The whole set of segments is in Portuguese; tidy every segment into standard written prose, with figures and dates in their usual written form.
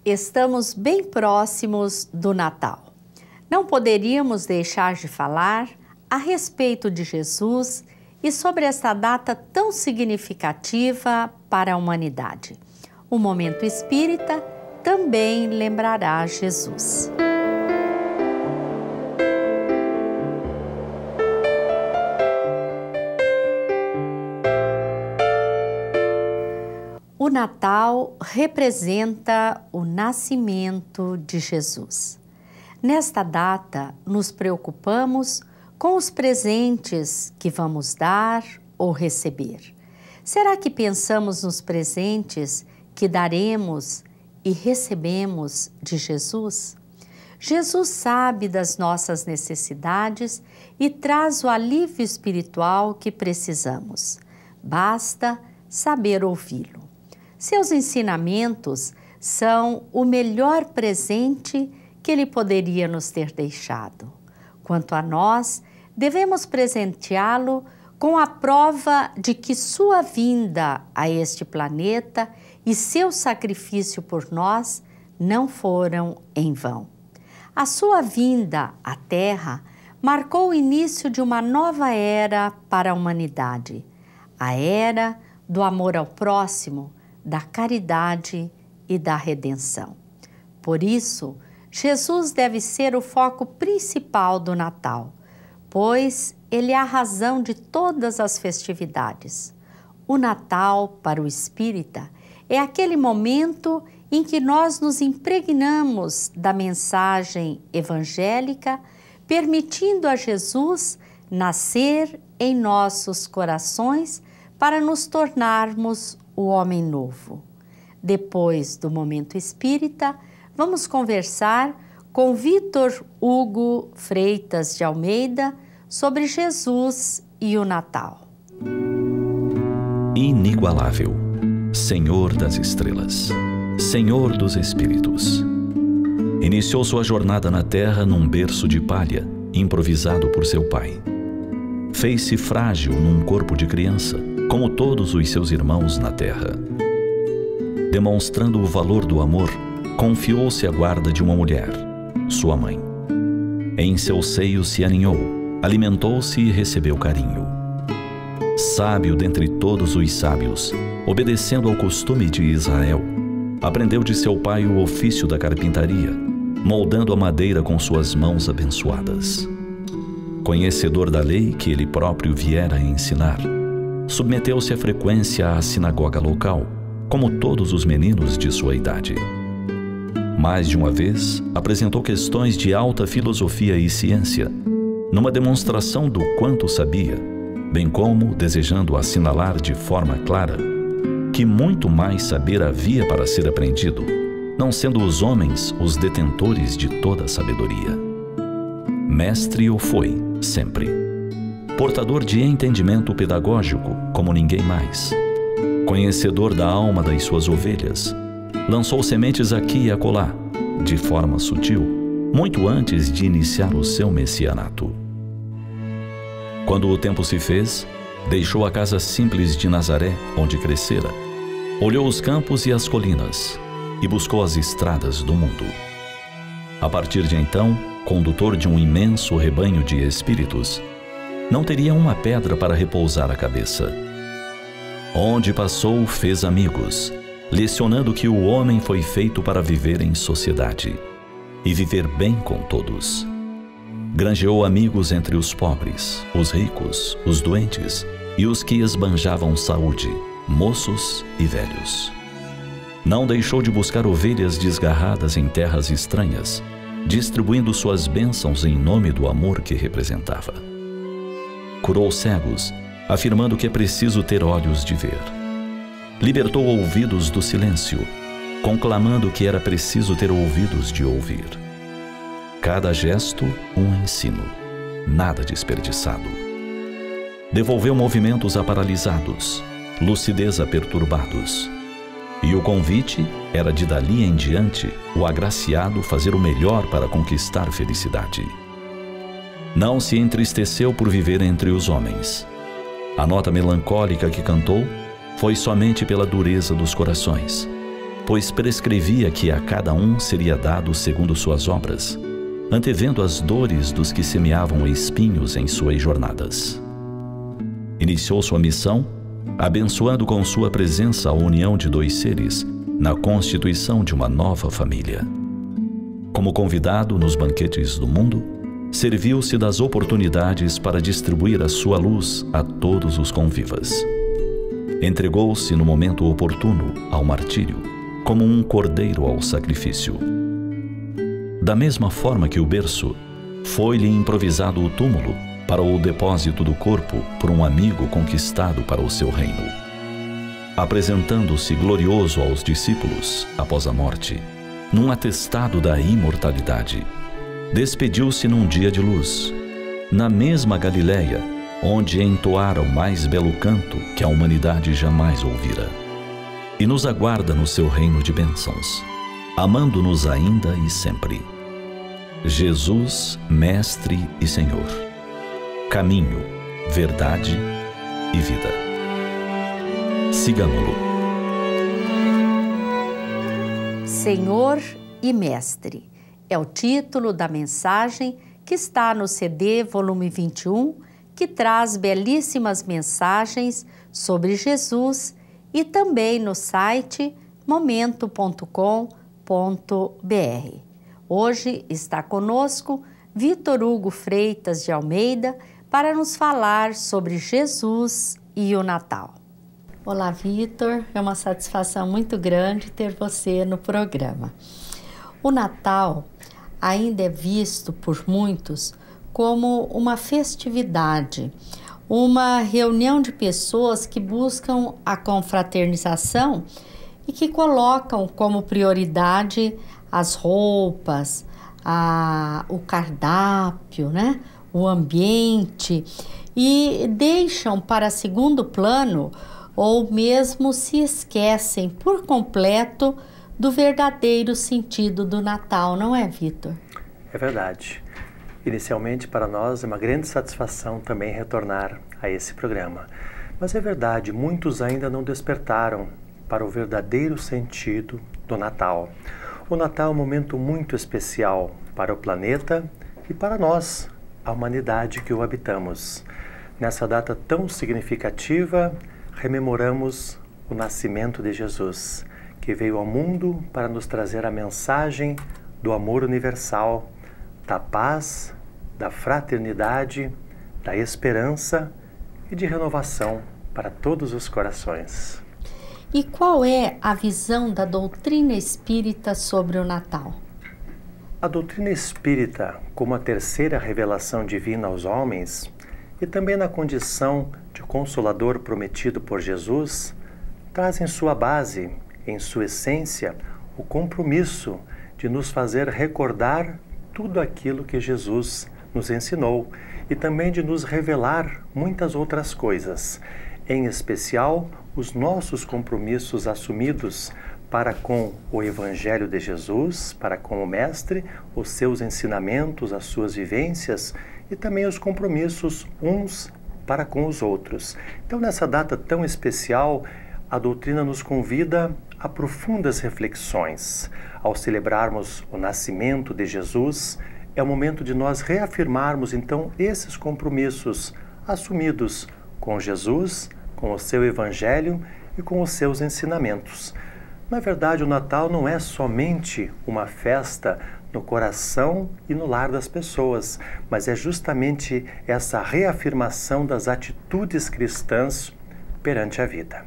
Estamos bem próximos do Natal. Não poderíamos deixar de falar a respeito de Jesus e sobre esta data tão significativa para a humanidade. O Momento Espírita também lembrará Jesus. O Natal representa o nascimento de Jesus. Nesta data, nos preocupamos com os presentes que vamos dar ou receber. Será que pensamos nos presentes que daremos e recebemos de Jesus? Jesus sabe das nossas necessidades e traz o alívio espiritual que precisamos. Basta saber ouvi-lo. Seus ensinamentos são o melhor presente que ele poderia nos ter deixado. Quanto a nós, devemos presenteá-lo com a prova de que sua vinda a este planeta e seu sacrifício por nós não foram em vão. A sua vinda à Terra marcou o início de uma nova era para a humanidade, a era do amor ao próximo, da caridade e da redenção. Por isso, Jesus deve ser o foco principal do Natal, pois ele é a razão de todas as festividades. O Natal, para o espírita, é aquele momento em que nós nos impregnamos da mensagem evangélica, permitindo a Jesus nascer em nossos corações para nos tornarmos o homem novo. Depois do Momento Espírita, vamos conversar com Vitor Hugo Freitas de Almeida sobre Jesus e o Natal. Inigualável, Senhor das estrelas, Senhor dos espíritos. Iniciou sua jornada na terra num berço de palha, improvisado por seu pai. Fez-se frágil num corpo de criança, como todos os seus irmãos na terra. Demonstrando o valor do amor, confiou-se à guarda de uma mulher, sua mãe. Em seu seio se aninhou, alimentou-se e recebeu carinho. Sábio dentre todos os sábios, obedecendo ao costume de Israel, aprendeu de seu pai o ofício da carpintaria, moldando a madeira com suas mãos abençoadas. Conhecedor da lei que ele próprio viera a ensinar, submeteu-se à frequência à sinagoga local, como todos os meninos de sua idade. Mais de uma vez, apresentou questões de alta filosofia e ciência, numa demonstração do quanto sabia, bem como desejando assinalar de forma clara que muito mais saber havia para ser aprendido, não sendo os homens os detentores de toda a sabedoria. Mestre o foi, sempre. Portador de entendimento pedagógico, como ninguém mais. Conhecedor da alma das suas ovelhas, lançou sementes aqui e acolá, de forma sutil, muito antes de iniciar o seu messianato. Quando o tempo se fez, deixou a casa simples de Nazaré, onde crescera, olhou os campos e as colinas, e buscou as estradas do mundo. A partir de então, condutor de um imenso rebanho de espíritos, não teria uma pedra para repousar a cabeça. Onde passou, fez amigos, lecionando que o homem foi feito para viver em sociedade e viver bem com todos. Granjeou amigos entre os pobres, os ricos, os doentes e os que esbanjavam saúde, moços e velhos. Não deixou de buscar ovelhas desgarradas em terras estranhas, distribuindo suas bênçãos em nome do amor que representava. Curou cegos, afirmando que é preciso ter olhos de ver. Libertou ouvidos do silêncio, conclamando que era preciso ter ouvidos de ouvir. Cada gesto, um ensino, nada desperdiçado. Devolveu movimentos a paralisados, lucidez a perturbados. E o convite era de dali em diante o agraciado fazer o melhor para conquistar felicidade. Não se entristeceu por viver entre os homens. A nota melancólica que cantou foi somente pela dureza dos corações, pois prescrevia que a cada um seria dado segundo suas obras, antevendo as dores dos que semeavam espinhos em suas jornadas. Iniciou sua missão, abençoando com sua presença a união de dois seres na constituição de uma nova família. Como convidado nos banquetes do mundo, serviu-se das oportunidades para distribuir a sua luz a todos os convivas. Entregou-se no momento oportuno ao martírio, como um cordeiro ao sacrifício. Da mesma forma que o berço, foi-lhe improvisado o túmulo para o depósito do corpo por um amigo conquistado para o seu reino. Apresentando-se glorioso aos discípulos após a morte, num atestado da imortalidade, despediu-se num dia de luz, na mesma Galiléia, onde entoara o mais belo canto que a humanidade jamais ouvira. E nos aguarda no seu reino de bênçãos, amando-nos ainda e sempre. Jesus, Mestre e Senhor, caminho, verdade e vida. Sigamo-lo. Senhor e Mestre é o título da mensagem que está no CD volume 21, que traz belíssimas mensagens sobre Jesus, e também no site momento.com.br. Hoje está conosco Vitor Hugo Freitas de Almeida para nos falar sobre Jesus e o Natal. Olá, Vitor, é uma satisfação muito grande ter você no programa. O Natal ainda é visto por muitos como uma festividade, uma reunião de pessoas que buscam a confraternização e que colocam como prioridade as roupas, o cardápio, né? O ambiente, e deixam para segundo plano ou mesmo se esquecem por completo do verdadeiro sentido do Natal, não é, Vitor? É verdade. Inicialmente, para nós, é uma grande satisfação também retornar a esse programa. Mas é verdade, muitos ainda não despertaram para o verdadeiro sentido do Natal. O Natal é um momento muito especial para o planeta e para nós, a humanidade que o habitamos. Nessa data tão significativa, rememoramos o nascimento de Jesus, que veio ao mundo para nos trazer a mensagem do amor universal, da paz, da fraternidade, da esperança e de renovação para todos os corações. E qual é a visão da doutrina espírita sobre o Natal? A doutrina espírita, como a terceira revelação divina aos homens, e também na condição de consolador prometido por Jesus, traz em sua base, em sua essência, o compromisso de nos fazer recordar tudo aquilo que Jesus nos ensinou e também de nos revelar muitas outras coisas, em especial os nossos compromissos assumidos para com o Evangelho de Jesus, para com o Mestre, os seus ensinamentos, as suas vivências e também os compromissos uns para com os outros. Então, nessa data tão especial, a doutrina nos convida a profundas reflexões. Ao celebrarmos o nascimento de Jesus, é o momento de nós reafirmarmos, então, esses compromissos assumidos com Jesus, com o seu Evangelho e com os seus ensinamentos. Na verdade, o Natal não é somente uma festa no coração e no lar das pessoas, mas é justamente essa reafirmação das atitudes cristãs perante a vida.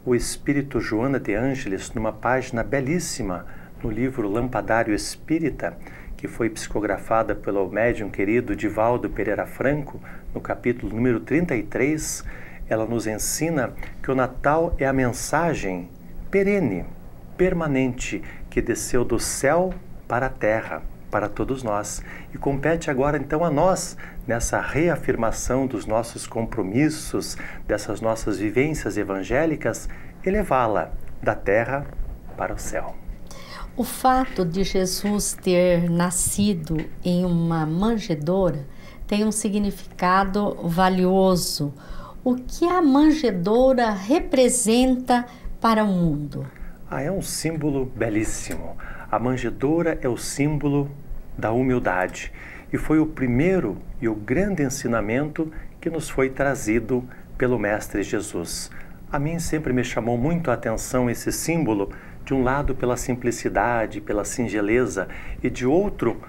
O espírito Joana de Ângeles, numa página belíssima no livro Lampadário Espírita, que foi psicografada pelo médium querido Divaldo Pereira Franco, no capítulo número 33, ela nos ensina que o Natal é a mensagem perene, permanente, que desceu do céu para a terra, para todos nós. E compete agora então a nós, nessa reafirmação dos nossos compromissos, dessas nossas vivências evangélicas, elevá-la da terra para o céu. O fato de Jesus ter nascido em uma manjedoura tem um significado valioso. O que a manjedoura representa para o mundo? É um símbolo belíssimo. A manjedoura é o símbolo da humildade e foi o primeiro e o grande ensinamento que nos foi trazido pelo Mestre Jesus. A mim sempre me chamou muito a atenção esse símbolo, de um lado pela simplicidade, pela singeleza e de outro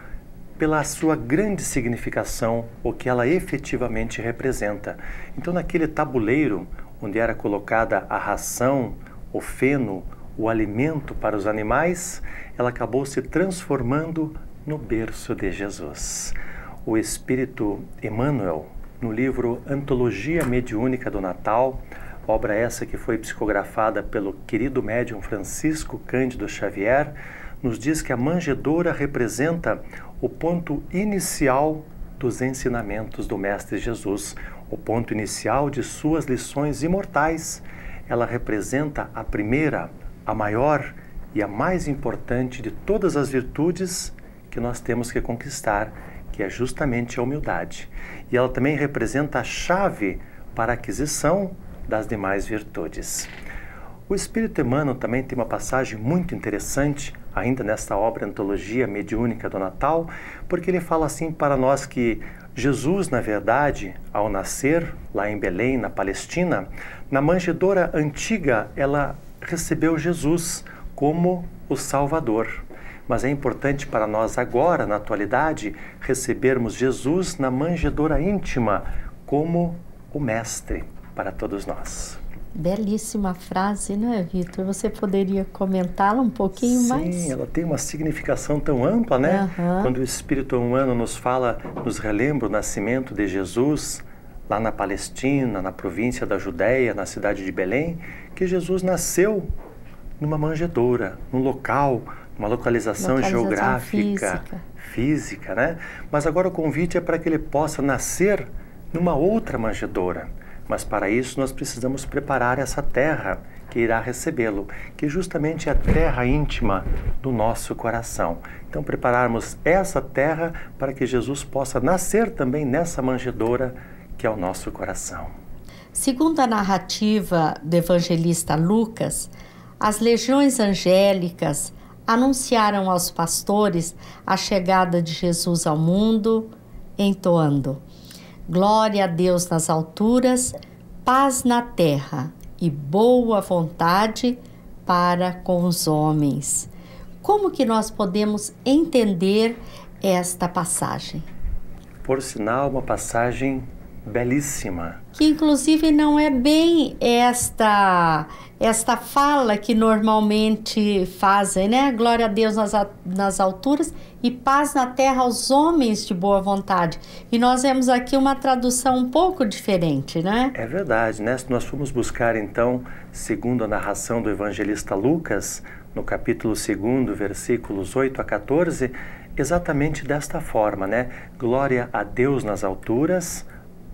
pela sua grande significação, o que ela efetivamente representa. Então, naquele tabuleiro onde era colocada a ração, o feno, o alimento para os animais, ela acabou se transformando no berço de Jesus. O Espírito Emmanuel, no livro Antologia Mediúnica do Natal, obra essa que foi psicografada pelo querido médium Francisco Cândido Xavier, nos diz que a manjedoura representa o ponto inicial dos ensinamentos do Mestre Jesus, o ponto inicial de suas lições imortais. Ela representa a primeira, a maior e a mais importante de todas as virtudes que nós temos que conquistar, que é justamente a humildade. E ela também representa a chave para a aquisição das demais virtudes. O Espírito Emmanuel também tem uma passagem muito interessante, ainda nesta obra Antologia Mediúnica do Natal, porque ele fala assim para nós que Jesus, na verdade, ao nascer lá em Belém, na Palestina, na manjedoura antiga, ela recebeu Jesus como o Salvador. Mas é importante para nós agora, na atualidade, recebermos Jesus na manjedoura íntima como o Mestre para todos nós. Belíssima frase, não é, Vitor? Você poderia comentá-la um pouquinho mais? Sim, ela tem uma significação tão ampla, né? Quando o Espírito Humano nos fala, nos relembra o nascimento de Jesus lá na Palestina, na província da Judéia, na cidade de Belém, que Jesus nasceu numa manjedoura, num local, uma localização geográfica, física, né? Mas agora o convite é para que ele possa nascer numa outra manjedoura. Mas para isso nós precisamos preparar essa terra que irá recebê-lo, que justamente é a terra íntima do nosso coração. Então prepararmos essa terra para que Jesus possa nascer também nessa manjedoura que é o nosso coração. Segundo a narrativa do evangelista Lucas, as legiões angélicas anunciaram aos pastores a chegada de Jesus ao mundo, entoando: glória a Deus nas alturas, paz na terra e boa vontade para com os homens. Como que nós podemos entender esta passagem? Por sinal, uma passagem belíssima. Que inclusive não é bem esta fala que normalmente fazem, né? Glória a Deus nas alturas e paz na terra aos homens de boa vontade. E nós vemos aqui uma tradução um pouco diferente, né? É verdade, né? Se nós formos buscar então, segundo a narração do evangelista Lucas, no capítulo 2, versículos 8 a 14, exatamente desta forma, né? Glória a Deus nas alturas,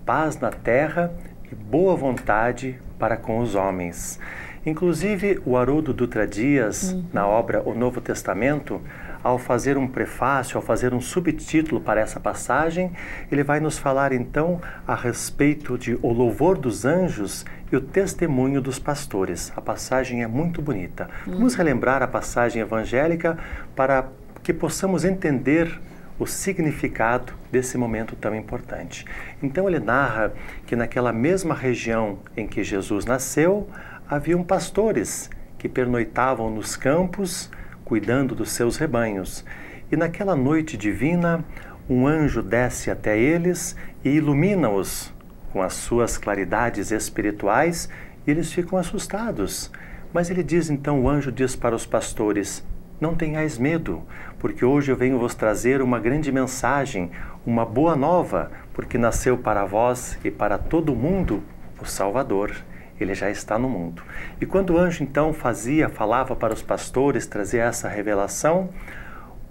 paz na terra e boa vontade para com os homens. Inclusive, o Haroldo Dutra Dias, na obra O Novo Testamento, ao fazer um prefácio, ao fazer um subtítulo para essa passagem, ele vai nos falar então a respeito de o louvor dos anjos e o testemunho dos pastores. A passagem é muito bonita. Vamos relembrar a passagem evangélica para que possamos entender o significado desse momento tão importante. Então ele narra que naquela mesma região em que Jesus nasceu, haviam pastores que pernoitavam nos campos, cuidando dos seus rebanhos. E naquela noite divina, um anjo desce até eles e ilumina-os com as suas claridades espirituais, e eles ficam assustados. Mas ele diz então, o anjo diz para os pastores: não tenhais medo, porque hoje eu venho vos trazer uma grande mensagem, uma boa nova, porque nasceu para vós e para todo o mundo o Salvador. Ele já está no mundo. E quando o anjo então falava para os pastores, trazia essa revelação,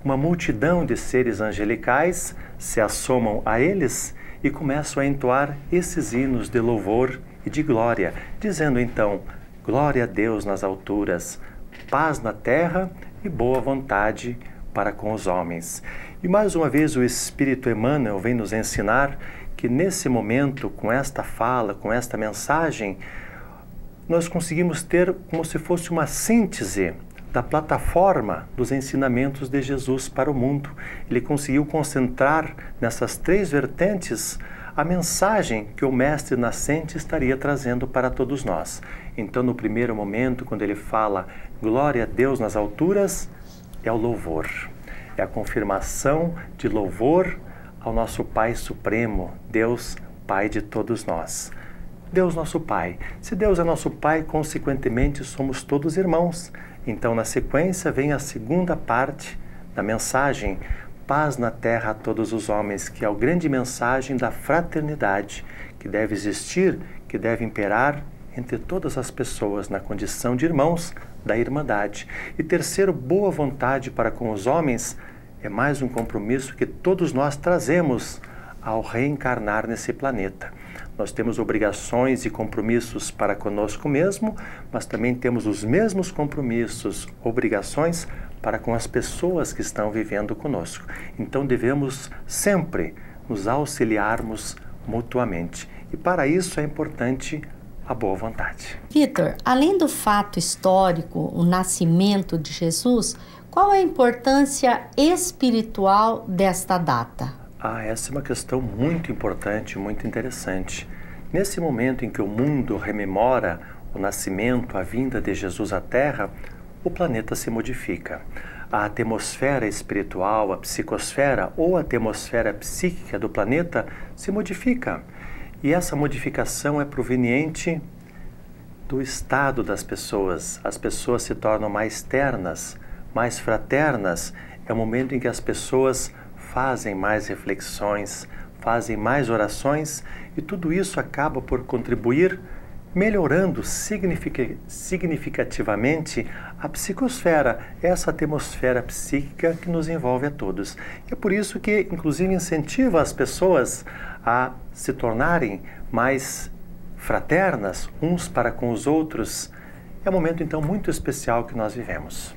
uma multidão de seres angelicais se assomam a eles e começam a entoar esses hinos de louvor e de glória, dizendo então: glória a Deus nas alturas, paz na terra e boa vontade para com os homens. E mais uma vez o Espírito Emmanuel vem nos ensinar que nesse momento, com esta fala, com esta mensagem, nós conseguimos ter como se fosse uma síntese da plataforma dos ensinamentos de Jesus para o mundo. Ele conseguiu concentrar nessas 3 vertentes a mensagem que o Mestre nascente estaria trazendo para todos nós. Então, no primeiro momento, quando ele fala glória a Deus nas alturas, é o louvor. É a confirmação de louvor ao nosso Pai Supremo, Deus, Pai de todos nós. Deus nosso Pai. Se Deus é nosso Pai, consequentemente somos todos irmãos. Então, na sequência, vem a segunda parte da mensagem, paz na terra a todos os homens, que é a grande mensagem da fraternidade, que deve existir, que deve imperar entre todas as pessoas na condição de irmãos da irmandade. E terceiro, boa vontade para com os homens, é mais um compromisso que todos nós trazemos ao reencarnar nesse planeta. Nós temos obrigações e compromissos para conosco mesmo, mas também temos os mesmos compromissos, obrigações para com as pessoas que estão vivendo conosco. Então devemos sempre nos auxiliarmos mutuamente. E para isso é importante a boa vontade. Vitor, além do fato histórico, o nascimento de Jesus, qual a importância espiritual desta data? Essa é uma questão muito importante, muito interessante. Nesse momento em que o mundo rememora o nascimento, a vinda de Jesus à Terra, o planeta se modifica. A atmosfera espiritual, a psicosfera ou a atmosfera psíquica do planeta se modifica. E essa modificação é proveniente do estado das pessoas. As pessoas se tornam mais ternas, mais fraternas. É o momento em que as pessoas fazem mais reflexões, fazem mais orações e tudo isso acaba por contribuir melhorando significativamente a psicosfera, essa atmosfera psíquica que nos envolve a todos. E é por isso que, inclusive, incentiva as pessoas a se tornarem mais fraternas uns para com os outros. É um momento, então, muito especial que nós vivemos.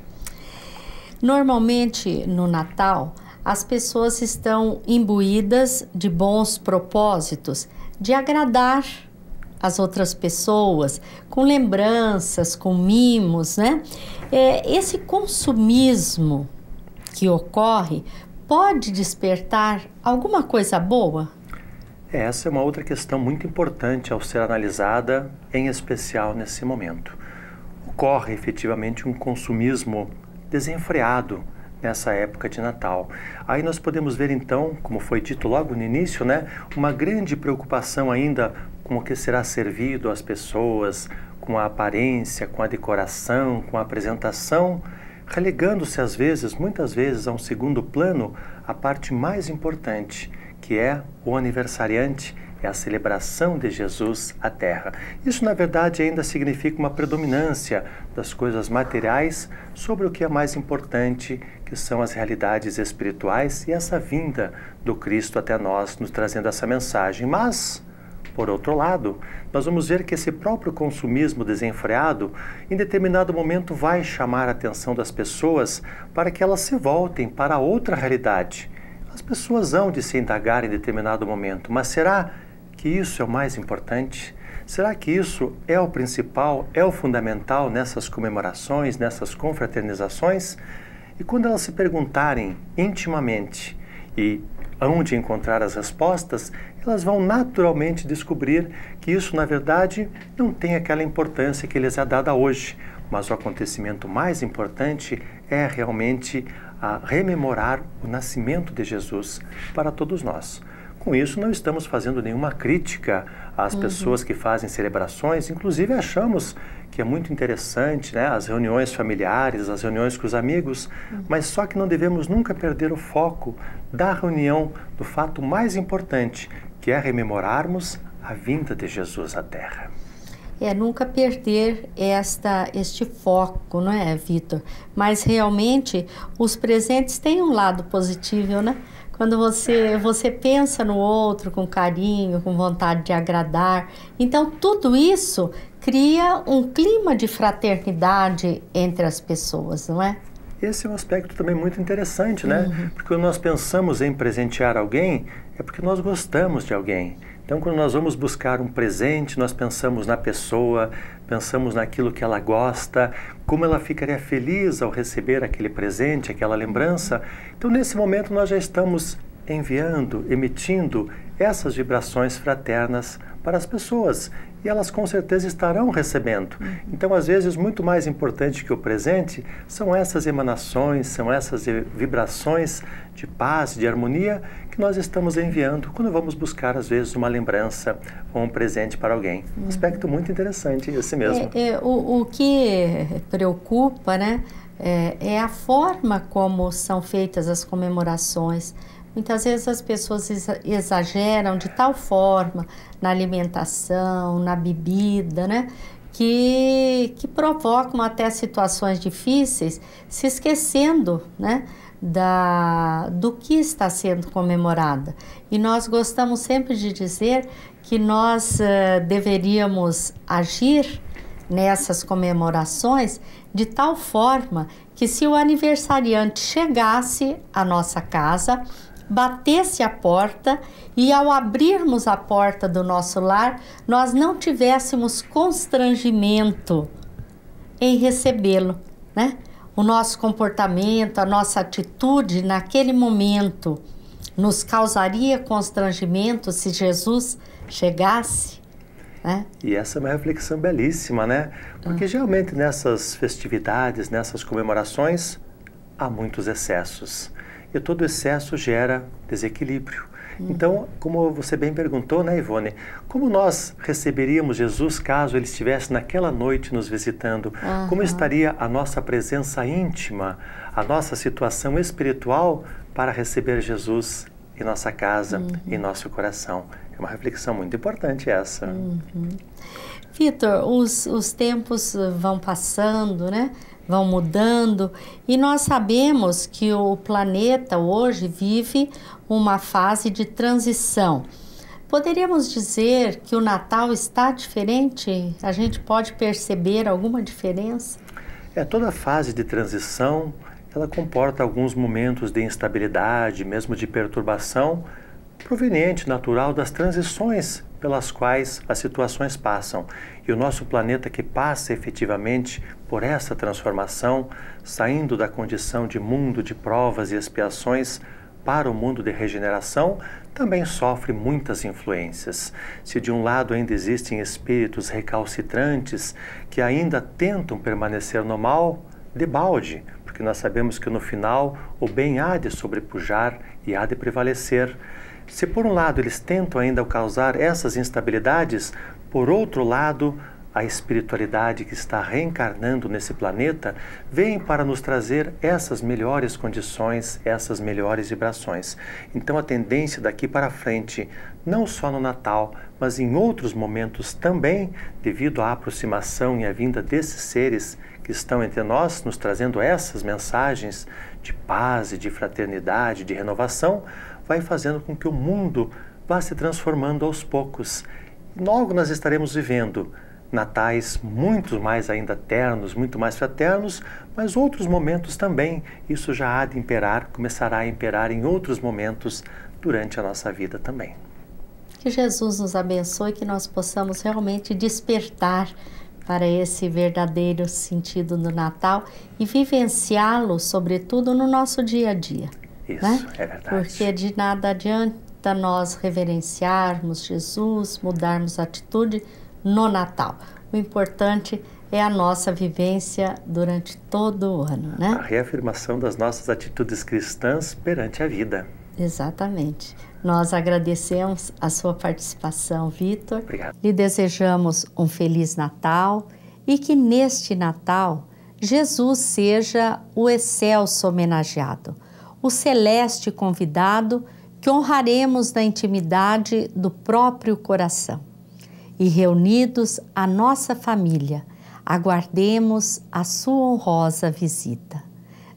Normalmente, no Natal, as pessoas estão imbuídas de bons propósitos, de agradar as outras pessoas, com lembranças, com mimos, né? Esse consumismo que ocorre pode despertar alguma coisa boa? Essa é uma outra questão muito importante ao ser analisada, em especial nesse momento. Ocorre efetivamente um consumismo desenfreado nessa época de Natal. Aí nós podemos ver então, como foi dito logo no início, né, uma grande preocupação ainda com o que será servido às pessoas, com a aparência, com a decoração, com a apresentação, relegando-se às vezes, muitas vezes, a um segundo plano, a parte mais importante, que é o aniversariante, é a celebração de Jesus à Terra. Isso, na verdade, ainda significa uma predominância das coisas materiais sobre o que é mais importante, que são as realidades espirituais e essa vinda do Cristo até nós, nos trazendo essa mensagem. Mas, por outro lado, nós vamos ver que esse próprio consumismo desenfreado, em determinado momento, vai chamar a atenção das pessoas para que elas se voltem para outra realidade. As pessoas hão de se indagar em determinado momento, mas será que isso é o mais importante? Será que isso é o principal, é o fundamental nessas comemorações, nessas confraternizações? E quando elas se perguntarem intimamente e hão de encontrar as respostas, elas vão naturalmente descobrir que isso, na verdade, não tem aquela importância que lhes é dada hoje. Mas o acontecimento mais importante é realmente a rememorar o nascimento de Jesus para todos nós. Com isso, não estamos fazendo nenhuma crítica às pessoas que fazem celebrações, inclusive achamos que é muito interessante, né, as reuniões familiares, as reuniões com os amigos, mas só que não devemos nunca perder o foco da reunião, do fato mais importante, que é rememorarmos a vinda de Jesus à Terra. Nunca perder este foco, não é, Vitor? Mas realmente os presentes têm um lado positivo, né? Quando você pensa no outro com carinho, com vontade de agradar. Então, tudo isso cria um clima de fraternidade entre as pessoas, não é? Esse é um aspecto também muito interessante, né? Porque quando nós pensamos em presentear alguém, é porque nós gostamos de alguém. Então, quando nós vamos buscar um presente, nós pensamos na pessoa, pensamos naquilo que ela gosta, como ela ficaria feliz ao receber aquele presente, aquela lembrança. Então, nesse momento, nós já estamos enviando, emitindo essas vibrações fraternas para as pessoas. E elas com certeza estarão recebendo. Então, às vezes, muito mais importante que o presente são essas emanações, são essas vibrações de paz, de harmonia que nós estamos enviando quando vamos buscar, às vezes, uma lembrança ou um presente para alguém. Um aspecto muito interessante esse mesmo. O que preocupa, né, é a forma como são feitas as comemorações. Muitas vezes as pessoas exageram de tal forma na alimentação, na bebida, né? Que provocam até situações difíceis, se esquecendo, né? Do que está sendo comemorada. E nós gostamos sempre de dizer que nós deveríamos agir nessas comemorações de tal forma que, se o aniversariante chegasse à nossa casa, batesse a porta e, ao abrirmos a porta do nosso lar, nós não tivéssemos constrangimento em recebê-lo, né? O nosso comportamento, a nossa atitude naquele momento nos causaria constrangimento se Jesus chegasse, né? E essa é uma reflexão belíssima, né? Porque geralmente nessas festividades, nessas comemorações, há muitos excessos. E todo excesso gera desequilíbrio. Então, como você bem perguntou, né, Ivone, como nós receberíamos Jesus caso Ele estivesse naquela noite nos visitando? Como estaria a nossa presença íntima, a nossa situação espiritual para receber Jesus em nossa casa, em nosso coração? É uma reflexão muito importante essa. Vitor, os tempos vão passando, né? Vão mudando, e nós sabemos que o planeta hoje vive uma fase de transição. Poderíamos dizer que o Natal está diferente? A gente pode perceber alguma diferença? Toda fase de transição, ela comporta alguns momentos de instabilidade, mesmo de perturbação, proveniente, natural das transições pelas quais as situações passam. E o nosso planeta, que passa efetivamente por essa transformação, saindo da condição de mundo de provas e expiações para o mundo de regeneração, também sofre muitas influências. Se de um lado ainda existem espíritos recalcitrantes que ainda tentam permanecer no mal, debalde, porque nós sabemos que no final o bem há de sobrepujar e há de prevalecer. Se por um lado eles tentam ainda causar essas instabilidades, por outro lado, a espiritualidade que está reencarnando nesse planeta vem para nos trazer essas melhores condições, essas melhores vibrações. Então a tendência daqui para frente, não só no Natal, mas em outros momentos também, devido à aproximação e à vinda desses seres que estão entre nós, nos trazendo essas mensagens de paz e de fraternidade, de renovação, vai fazendo com que o mundo vá se transformando aos poucos. Logo nós estaremos vivendo natais muito mais ainda ternos, muito mais fraternos, mas outros momentos também. Isso já há de imperar, começará a imperar em outros momentos durante a nossa vida também. Que Jesus nos abençoe, que nós possamos realmente despertar para esse verdadeiro sentido do Natal e vivenciá-lo, sobretudo, no nosso dia a dia. Isso, né? É verdade. Porque de nada adianta nós reverenciarmos Jesus, mudarmos a atitude no Natal. O importante é a nossa vivência durante todo o ano, né? A reafirmação das nossas atitudes cristãs perante a vida. Exatamente. Nós agradecemos a sua participação, Vitor. Obrigado. Lhe desejamos um Feliz Natal e que neste Natal Jesus seja o excelso homenageado, o celeste convidado que honraremos na intimidade do próprio coração. E reunidos a nossa família, aguardemos a sua honrosa visita.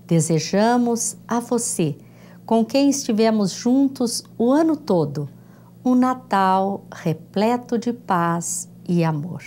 Desejamos a você, com quem estivemos juntos o ano todo, um Natal repleto de paz e amor.